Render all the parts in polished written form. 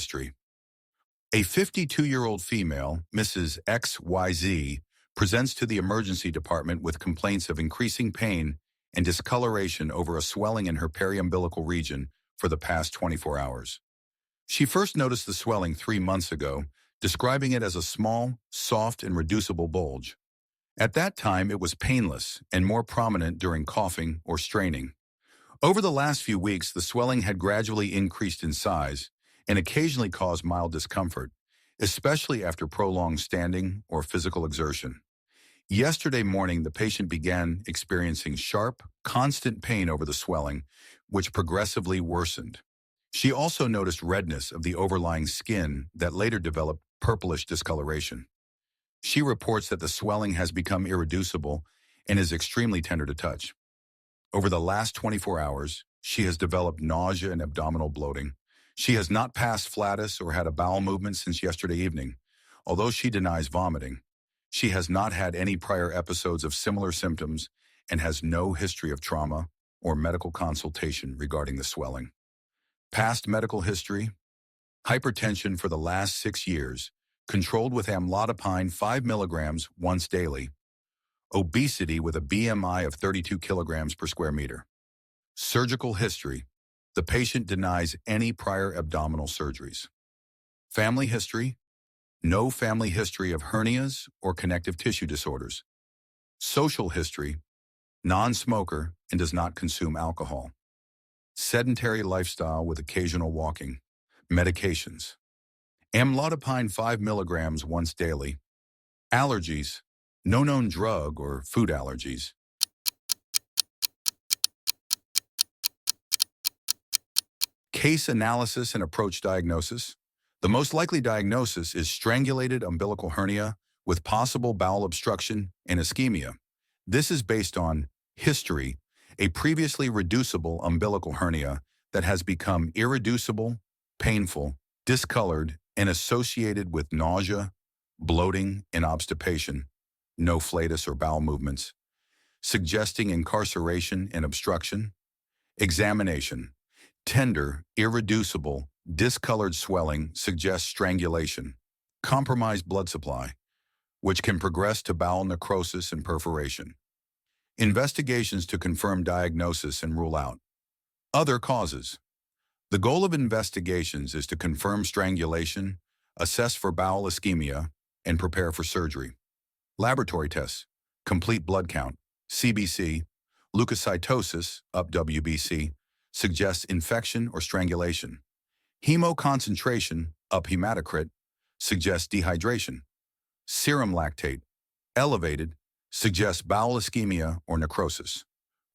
history. A 52-year-old female, Mrs. XYZ, presents to the emergency department with complaints of increasing pain and discoloration over a swelling in her periumbilical region for the past 24 hours. She first noticed the swelling 3 months ago, describing it as a small, soft, and reducible bulge. At that time, it was painless and more prominent during coughing or straining. Over the last few weeks, the swelling had gradually increased in size and occasionally caused mild discomfort, especially after prolonged standing or physical exertion. Yesterday morning, the patient began experiencing sharp, constant pain over the swelling, which progressively worsened. She also noticed redness of the overlying skin that later developed purplish discoloration. She reports that the swelling has become irreducible and is extremely tender to touch. Over the last 24 hours, she has developed nausea and abdominal bloating. She has not passed flatus or had a bowel movement since yesterday evening. Although she denies vomiting, she has not had any prior episodes of similar symptoms and has no history of trauma or medical consultation regarding the swelling. Past medical history: hypertension for the last 6 years, controlled with amlodipine 5 milligrams once daily. Obesity with a BMI of 32 kilograms per square meter. Surgical history: the patient denies any prior abdominal surgeries. Family history: no family history of hernias or connective tissue disorders. Social history: non-smoker and does not consume alcohol. Sedentary lifestyle with occasional walking. Medications: amlodipine 5 milligrams once daily. Allergies: no known drug or food allergies. Case analysis and approach diagnosis. The most likely diagnosis is strangulated umbilical hernia with possible bowel obstruction and ischemia. This is based on history: a previously reducible umbilical hernia that has become irreducible, painful, discolored, and associated with nausea, bloating, and obstipation, no flatus or bowel movements, suggesting incarceration and obstruction. Examination: tender, irreducible, discolored swelling suggests strangulation. Compromised blood supply, which can progress to bowel necrosis and perforation. Investigations to confirm diagnosis and rule out other causes. The goal of investigations is to confirm strangulation, assess for bowel ischemia, and prepare for surgery. Laboratory tests: complete blood count, CBC, leukocytosis, up WBC, suggests infection or strangulation. Hemoconcentration, up hematocrit, suggests dehydration. Serum lactate, elevated, suggests bowel ischemia or necrosis.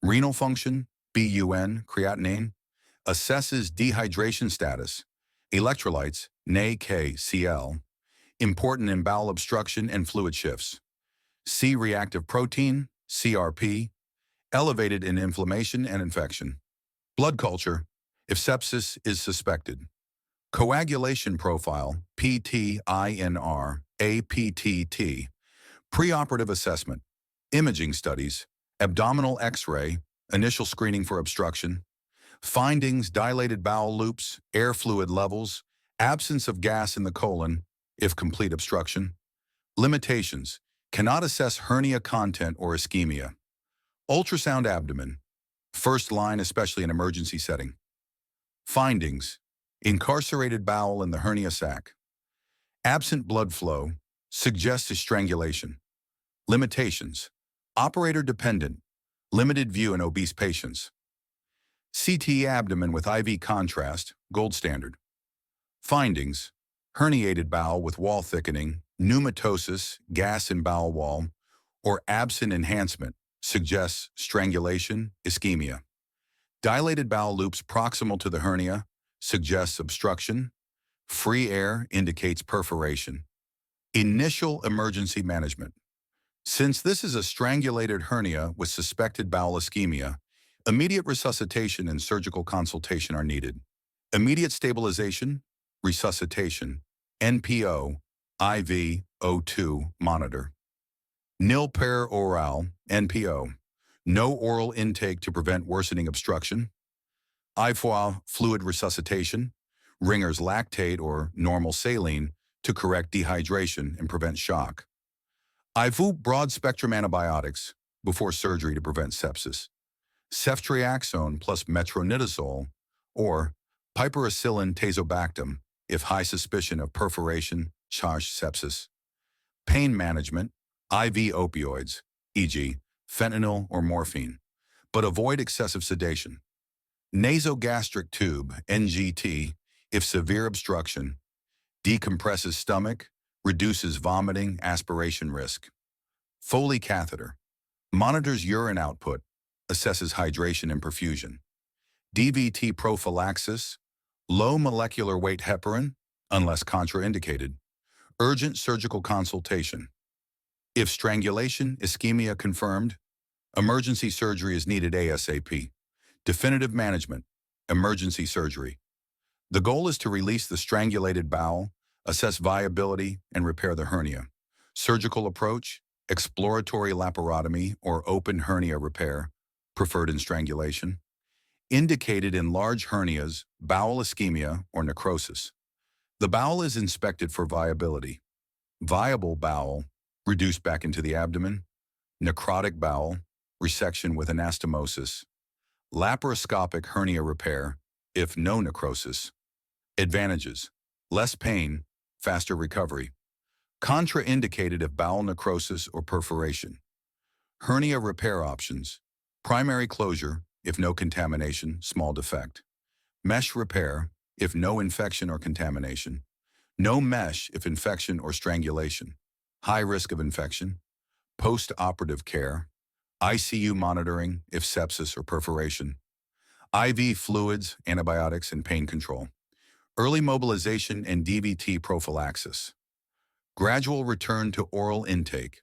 Renal function, BUN, creatinine, assesses dehydration status. Electrolytes, NaCl, important in bowel obstruction and fluid shifts. C-reactive protein, CRP, elevated in inflammation and infection. Blood culture, if sepsis is suspected. Coagulation profile, PTINR, APTT. Preoperative assessment, imaging studies, abdominal X-ray, initial screening for obstruction. Findings: dilated bowel loops, air fluid levels, absence of gas in the colon, if complete obstruction. Limitations: cannot assess hernia content or ischemia. Ultrasound abdomen, first line especially in emergency setting. Findings: incarcerated bowel in the hernia sac. Absent blood flow, suggests a strangulation. Limitations: operator dependent, limited view in obese patients. CT abdomen with IV contrast, gold standard. Findings: herniated bowel with wall thickening, pneumatosis, gas in bowel wall, or absent enhancement, suggests strangulation, ischemia. Dilated bowel loops proximal to the hernia, suggests obstruction. Free air indicates perforation. Initial emergency management. Since this is a strangulated hernia with suspected bowel ischemia, immediate resuscitation and surgical consultation are needed. Immediate stabilization, resuscitation, NPO, IV, O2, monitor. Nil per oral, NPO, no oral intake to prevent worsening obstruction. IV fluid resuscitation, Ringer's lactate or normal saline to correct dehydration and prevent shock. IV broad-spectrum antibiotics before surgery to prevent sepsis. Ceftriaxone plus metronidazole or piperacillin tazobactam if high suspicion of perforation, charged sepsis. Pain management, IV opioids, e.g. fentanyl or morphine, but avoid excessive sedation. Nasogastric tube, NGT, if severe obstruction, decompresses stomach, reduces vomiting, aspiration risk. Foley catheter, monitors urine output, assesses hydration and perfusion. DVT prophylaxis, low molecular weight heparin, unless contraindicated. Urgent surgical consultation. If strangulation, ischemia confirmed, emergency surgery is needed ASAP. Definitive management, emergency surgery. The goal is to release the strangulated bowel, assess viability, and repair the hernia. Surgical approach, exploratory laparotomy or open hernia repair, preferred in strangulation. Indicated in large hernias, bowel ischemia, or necrosis. The bowel is inspected for viability. Viable bowel, reduced back into the abdomen. Necrotic bowel, resection with anastomosis. Laparoscopic hernia repair, if no necrosis. Advantages: less pain, faster recovery. Contraindicated if bowel necrosis or perforation. Hernia repair options: primary closure, if no contamination, small defect. Mesh repair, if no infection or contamination. No mesh if infection or strangulation. High risk of infection. Post-operative care. ICU monitoring if sepsis or perforation. IV fluids, antibiotics, and pain control. Early mobilization and DVT prophylaxis. Gradual return to oral intake.